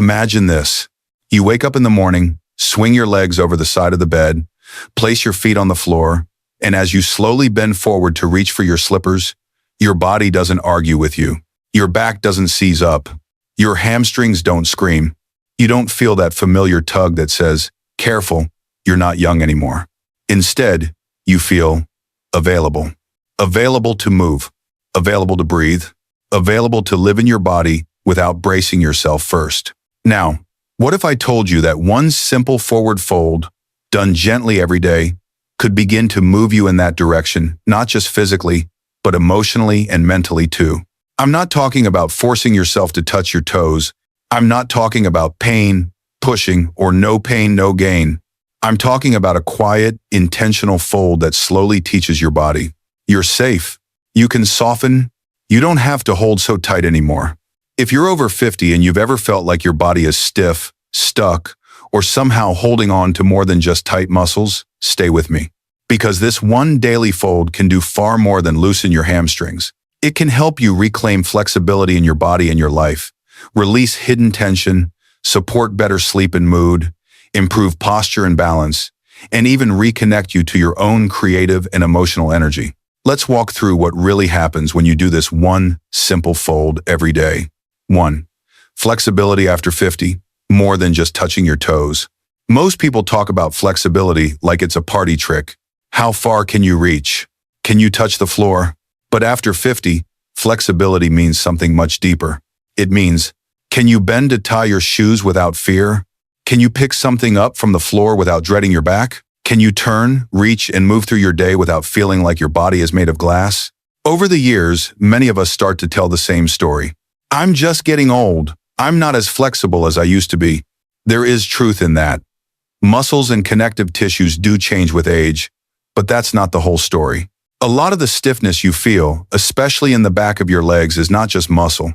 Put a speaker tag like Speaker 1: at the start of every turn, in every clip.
Speaker 1: Imagine this. You wake up in the morning, swing your legs over the side of the bed, place your feet on the floor, and as you slowly bend forward to reach for your slippers, your body doesn't argue with you. Your back doesn't seize up. Your hamstrings don't scream. You don't feel that familiar tug that says, "Careful, you're not young anymore." Instead, you feel available. Available to move, available to breathe, available to live in your body without bracing yourself first. Now, what if I told you that one simple forward fold, done gently every day, could begin to move you in that direction, not just physically, but emotionally and mentally too? I'm not talking about forcing yourself to touch your toes. I'm not talking about pain, pushing, or no pain, no gain. I'm talking about a quiet, intentional fold that slowly teaches your body. You're safe. You can soften. You don't have to hold so tight anymore. If you're over 50 and you've ever felt like your body is stiff, stuck, or somehow holding on to more than just tight muscles, stay with me. Because this one daily fold can do far more than loosen your hamstrings. It can help you reclaim flexibility in your body and your life, release hidden tension, support better sleep and mood, improve posture and balance, and even reconnect you to your own creative and emotional energy. Let's walk through what really happens when you do this one simple fold every day. 1. Flexibility after 50, more than just touching your toes. Most people talk about flexibility like it's a party trick. How far can you reach? Can you touch the floor? But after 50, flexibility means something much deeper. It means, can you bend to tie your shoes without fear? Can you pick something up from the floor without dreading your back? Can you turn, reach, and move through your day without feeling like your body is made of glass? Over the years, many of us start to tell the same story. I'm just getting old. I'm not as flexible as I used to be. There is truth in that. Muscles and connective tissues do change with age, but that's not the whole story. A lot of the stiffness you feel, especially in the back of your legs, is not just muscle.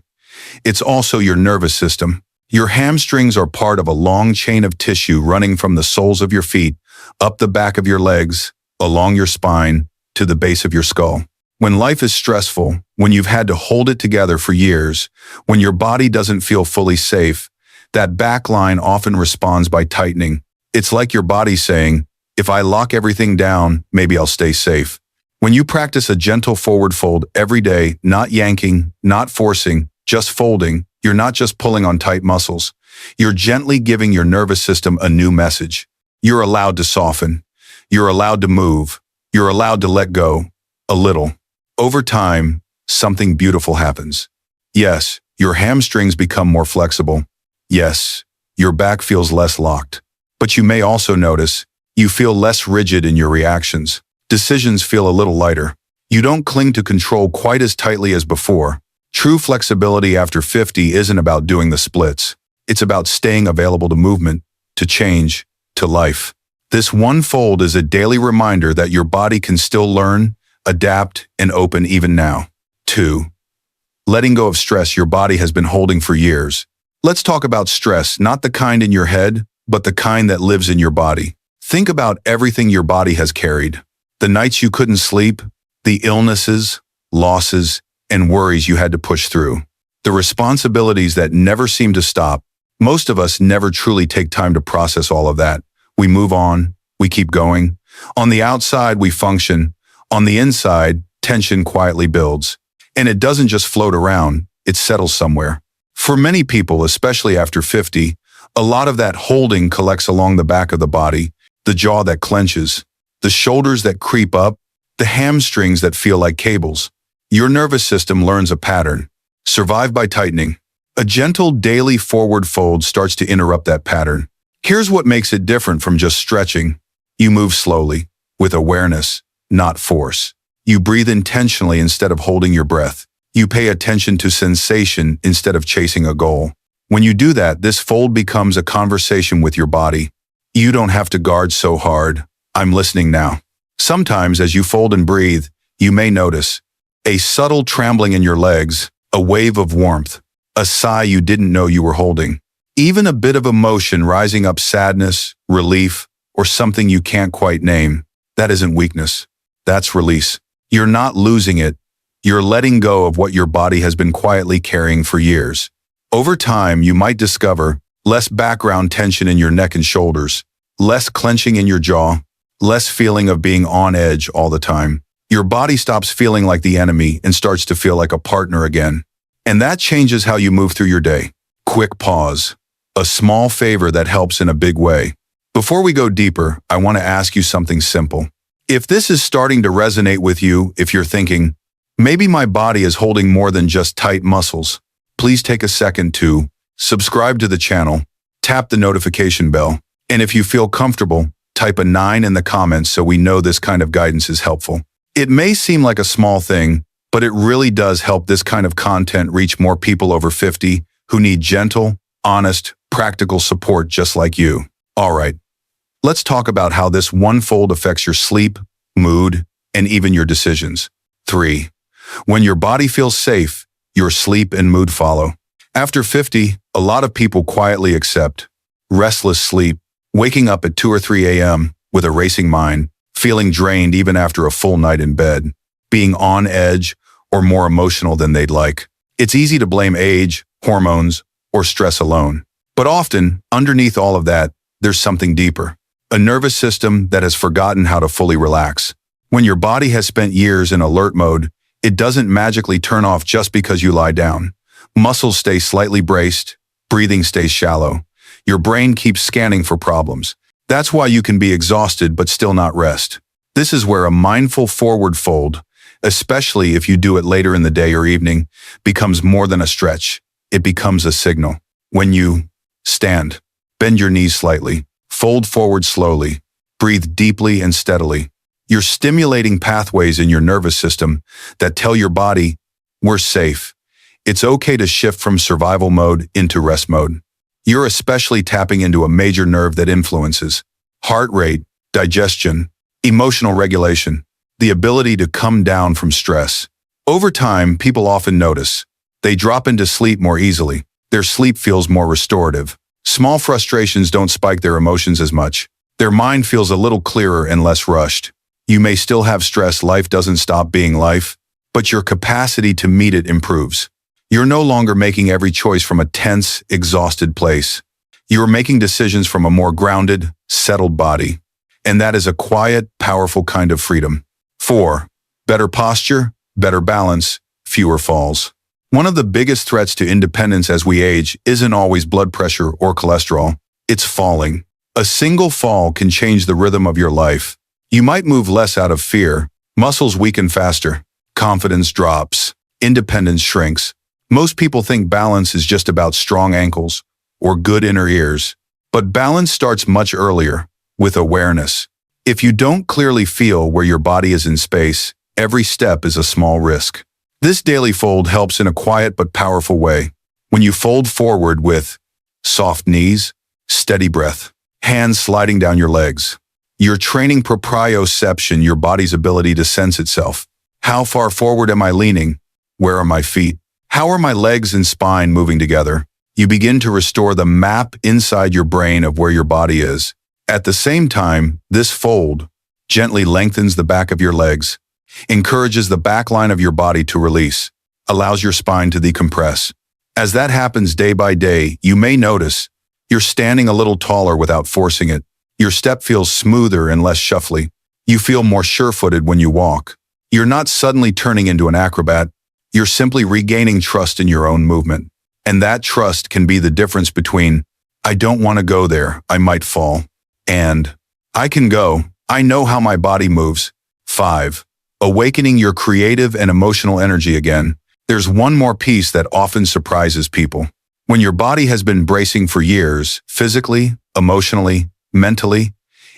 Speaker 1: It's also your nervous system. Your hamstrings are part of a long chain of tissue running from the soles of your feet, up the back of your legs, along your spine, to the base of your skull. When life is stressful, when you've had to hold it together for years, when your body doesn't feel fully safe, that back line often responds by tightening. It's like your body saying, if I lock everything down, maybe I'll stay safe. When you practice a gentle forward fold every day, not yanking, not forcing, just folding, you're not just pulling on tight muscles. You're gently giving your nervous system a new message. You're allowed to soften. You're allowed to move. You're allowed to let go. A little. Over time, something beautiful happens. Yes, your hamstrings become more flexible. Yes, your back feels less locked. But you may also notice you feel less rigid in your reactions. Decisions feel a little lighter. You don't cling to control quite as tightly as before. True flexibility after 50 isn't about doing the splits. It's about staying available to movement, to change, to life. This one fold is a daily reminder that your body can still learn, adapt, and open even now. 2. Letting go of stress your body has been holding for years. Let's talk about stress, not the kind in your head, but the kind that lives in your body. Think about everything your body has carried. The nights you couldn't sleep, the illnesses, losses, and worries you had to push through. The responsibilities that never seem to stop. Most of us never truly take time to process all of that. We move on, we keep going. On the outside, we function. On the inside, tension quietly builds. And it doesn't just float around, it settles somewhere. For many people, especially after 50, a lot of that holding collects along the back of the body, the jaw that clenches, the shoulders that creep up, the hamstrings that feel like cables. Your nervous system learns a pattern. Survive by tightening. A gentle daily forward fold starts to interrupt that pattern. Here's what makes it different from just stretching. You move slowly, with awareness, not force. You breathe intentionally instead of holding your breath. You pay attention to sensation instead of chasing a goal. When you do that, this fold becomes a conversation with your body. You don't have to guard so hard. I'm listening now. Sometimes as you fold and breathe, you may notice a subtle trembling in your legs, a wave of warmth, a sigh you didn't know you were holding. Even a bit of emotion rising up, sadness, relief, or something you can't quite name. That isn't weakness. That's release. You're not losing it. You're letting go of what your body has been quietly carrying for years. Over time, you might discover less background tension in your neck and shoulders, less clenching in your jaw, less feeling of being on edge all the time. Your body stops feeling like the enemy and starts to feel like a partner again. And that changes how you move through your day. Quick pause. A small favor that helps in a big way. Before we go deeper, I want to ask you something simple. If this is starting to resonate with you, if you're thinking, maybe my body is holding more than just tight muscles, please take a second to subscribe to the channel, tap the notification bell, and if you feel comfortable, type a 9 in the comments so we know this kind of guidance is helpful. It may seem like a small thing, but it really does help this kind of content reach more people over 50 who need gentle, honest, practical support just like you. All right, let's talk about how this one fold affects your sleep, mood, and even your decisions. 3. When your body feels safe, your sleep and mood follow. After 50, a lot of people quietly accept restless sleep, waking up at 2 or 3 a.m. with a racing mind, feeling drained even after a full night in bed, being on edge or more emotional than they'd like. It's easy to blame age, hormones, or stress alone. But often, underneath all of that, there's something deeper. A nervous system that has forgotten how to fully relax. When your body has spent years in alert mode, it doesn't magically turn off just because you lie down. Muscles stay slightly braced, breathing stays shallow. Your brain keeps scanning for problems. That's why you can be exhausted but still not rest. This is where a mindful forward fold, especially if you do it later in the day or evening, becomes more than a stretch. It becomes a signal. When you stand, bend your knees slightly, fold forward slowly, breathe deeply and steadily. You're stimulating pathways in your nervous system that tell your body, we're safe. It's okay to shift from survival mode into rest mode. You're especially tapping into a major nerve that influences heart rate, digestion, emotional regulation, the ability to come down from stress. Over time, people often notice they drop into sleep more easily. Their sleep feels more restorative. Small frustrations don't spike their emotions as much. Their mind feels a little clearer and less rushed. You may still have stress, life doesn't stop being life, but your capacity to meet it improves. You're no longer making every choice from a tense, exhausted place. You're making decisions from a more grounded, settled body. And that is a quiet, powerful kind of freedom. 4. Better posture, better balance, fewer falls. One of the biggest threats to independence as we age isn't always blood pressure or cholesterol. It's falling. A single fall can change the rhythm of your life. You might move less out of fear. Muscles weaken faster. Confidence drops. Independence shrinks. Most people think balance is just about strong ankles or good inner ears. But balance starts much earlier, with awareness. If you don't clearly feel where your body is in space, every step is a small risk. This daily fold helps in a quiet but powerful way. When you fold forward with soft knees, steady breath, hands sliding down your legs, you're training proprioception, your body's ability to sense itself. How far forward am I leaning? Where are my feet? How are my legs and spine moving together? You begin to restore the map inside your brain of where your body is. At the same time, this fold gently lengthens the back of your legs, encourages the back line of your body to release, allows your spine to decompress. As that happens day by day, you may notice you're standing a little taller without forcing it. Your step feels smoother and less shuffly. You feel more sure-footed when you walk. You're not suddenly turning into an acrobat. You're simply regaining trust in your own movement. And that trust can be the difference between, I don't want to go there, I might fall, and I can go, I know how my body moves. 5. Awakening your creative and emotional energy again. There's one more piece that often surprises people. When your body has been bracing for years, physically, emotionally, mentally,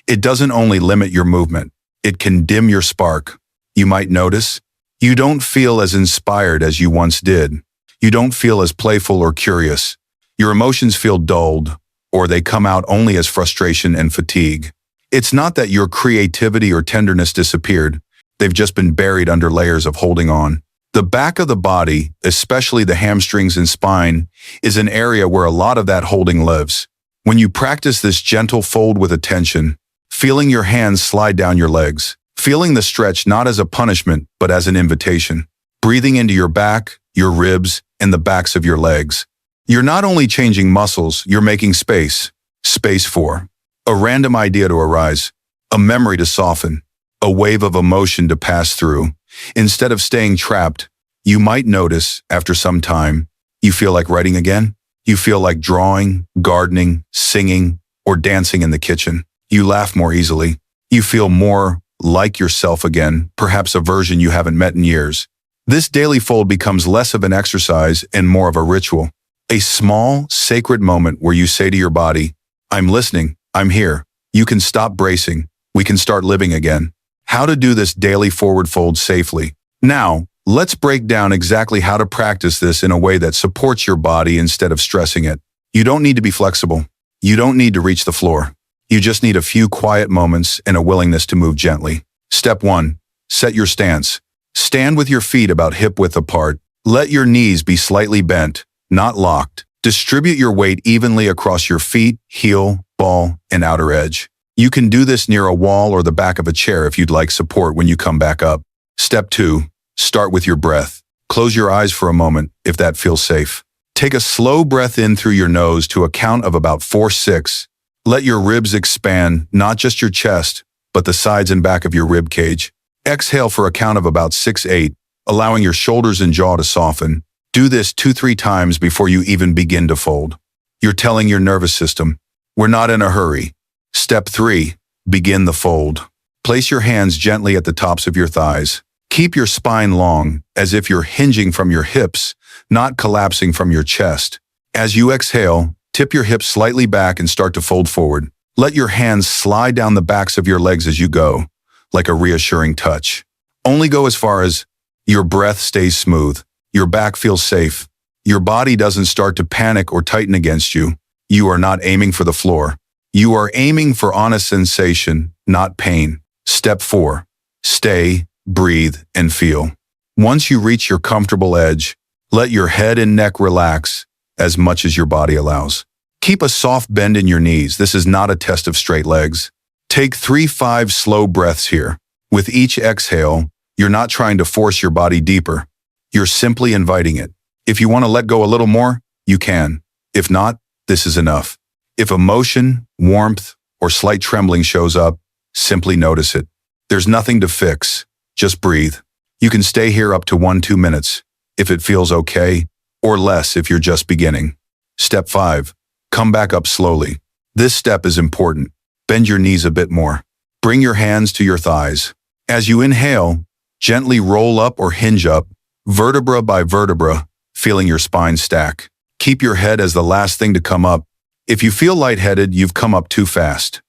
Speaker 1: it doesn't only limit your movement, it can dim your spark. You might notice you don't feel as inspired as you once did. You don't feel as playful or curious. Your emotions feel dulled, or they come out only as frustration and fatigue. It's not that your creativity or tenderness disappeared. They've just been buried under layers of holding on. The back of the body, especially the hamstrings and spine, is an area where a lot of that holding lives. When you practice this gentle fold with attention, feeling your hands slide down your legs, feeling the stretch not as a punishment, but as an invitation, breathing into your back, your ribs, and the backs of your legs, You're not only changing muscles, you're making space. Space for a random idea to arise, a memory to soften, a wave of emotion to pass through. Instead of staying trapped, you might notice, after some time, you feel like writing again. You feel like drawing, gardening, singing, or dancing in the kitchen. You laugh more easily. You feel more like yourself again, perhaps a version you haven't met in years. This daily fold becomes less of an exercise and more of a ritual. A small, sacred moment where you say to your body, I'm listening, I'm here. You can stop bracing. We can start living again. How to do this daily forward fold safely. Now, let's break down exactly how to practice this in a way that supports your body instead of stressing it. You don't need to be flexible. You don't need to reach the floor. You just need a few quiet moments and a willingness to move gently. Step 1. Set your stance. Stand with your feet about hip-width apart. Let your knees be slightly bent, not locked. Distribute your weight evenly across your feet, heel, ball, and outer edge. You can do this near a wall or the back of a chair if you'd like support when you come back up. Step 2. Start with your breath. Close your eyes for a moment if that feels safe. Take a slow breath in through your nose to a count of about 4-6. Let your ribs expand, not just your chest, but the sides and back of your rib cage. Exhale for a count of about 6-8, allowing your shoulders and jaw to soften. Do this 2-3 times before you even begin to fold. You're telling your nervous system, we're not in a hurry. Step 3. Begin the fold. Place your hands gently at the tops of your thighs. Keep your spine long, as if you're hinging from your hips, not collapsing from your chest. As you exhale, tip your hips slightly back and start to fold forward. Let your hands slide down the backs of your legs as you go, like a reassuring touch. Only go as far as your breath stays smooth, your back feels safe, your body doesn't start to panic or tighten against you. You are not aiming for the floor. You are aiming for honest sensation, not pain. Step 4. Stay, breathe, and feel. Once you reach your comfortable edge, let your head and neck relax as much as your body allows. Keep a soft bend in your knees. This is not a test of straight legs. Take 3-5 slow breaths here. With each exhale, you're not trying to force your body deeper. You're simply inviting it. If you want to let go a little more, you can. If not, this is enough. If emotion, warmth, or slight trembling shows up, simply notice it. There's nothing to fix. Just breathe. You can stay here up to 1-2 minutes, if it feels okay, or less if you're just beginning. Step 5. Come back up slowly. This step is important. Bend your knees a bit more. Bring your hands to your thighs. As you inhale, gently roll up or hinge up, vertebra by vertebra, feeling your spine stack. Keep your head as the last thing to come up. If you feel lightheaded, you've come up too fast.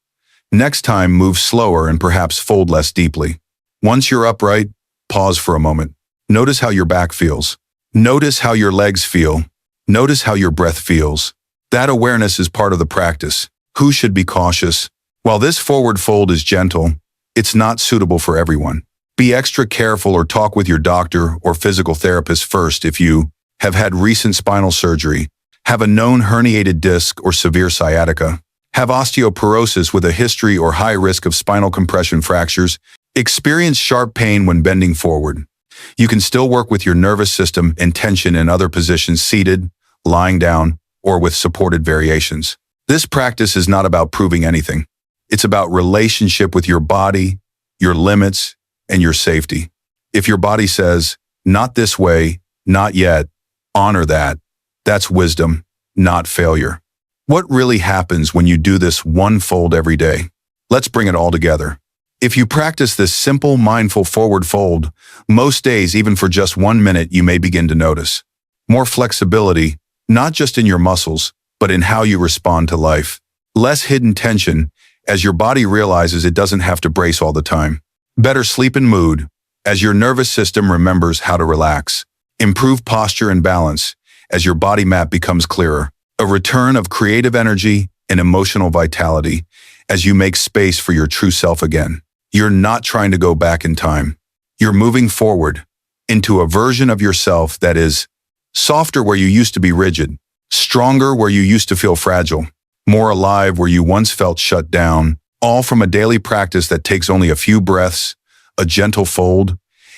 Speaker 1: Next time, move slower and perhaps fold less deeply. Once you're upright, pause for a moment. Notice how your back feels. Notice how your legs feel. Notice how your breath feels. That awareness is part of the practice. Who should be cautious? While this forward fold is gentle, it's not suitable for everyone. Be extra careful or talk with your doctor or physical therapist first if you have had recent spinal surgery, have a known herniated disc or severe sciatica, have osteoporosis with a history or high risk of spinal compression fractures, experience sharp pain when bending forward. You can still work with your nervous system and tension in other positions, seated, lying down, or with supported variations. This practice is not about proving anything. It's about relationship with your body, your limits, and your safety. If your body says, not this way, not yet, honor that. That's wisdom, not failure. What really happens when you do this one fold every day? Let's bring it all together. If you practice this simple, mindful forward fold, most days, even for just 1 minute, you may begin to notice more flexibility, not just in your muscles, but in how you respond to life. Less hidden tension, as your body realizes it doesn't have to brace all the time. Better sleep and mood, as your nervous system remembers how to relax. Improve posture and balance, as your body map becomes clearer. A return of creative energy and emotional vitality, as you make space for your true self again. You're not trying to go back in time. You're moving forward into a version of yourself that is softer where you used to be rigid, stronger where you used to feel fragile, more alive where you once felt shut down, all from a daily practice that takes only a few breaths, a gentle fold,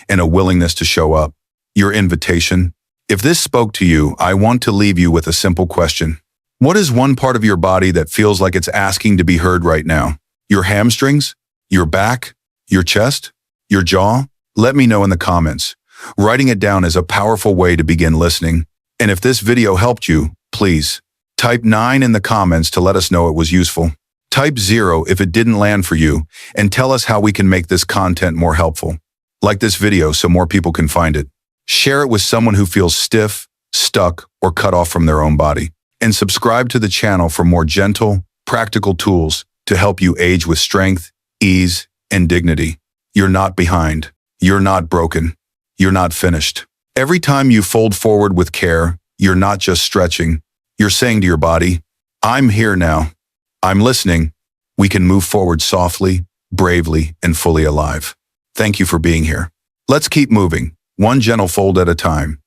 Speaker 1: and a willingness to show up. Your invitation, If this spoke to you, I want to leave you with a simple question. What is one part of your body that feels like it's asking to be heard right now? Your hamstrings? Your back? Your chest? Your jaw? Let me know in the comments. Writing it down is a powerful way to begin listening. And if this video helped you, please type 9 in the comments to let us know it was useful. Type 0 if it didn't land for you, and tell us how we can make this content more helpful. Like this video so more people can find it. Share it with someone who feels stiff, stuck, or cut off from their own body. And subscribe to the channel for more gentle, practical tools to help you age with strength, ease, and dignity. You're not behind. You're not broken. You're not finished. Every time you fold forward with care, you're not just stretching. You're saying to your body, I'm here now. I'm listening. We can move forward softly, bravely, and fully alive. Thank you for being here. Let's keep moving, one gentle fold at a time.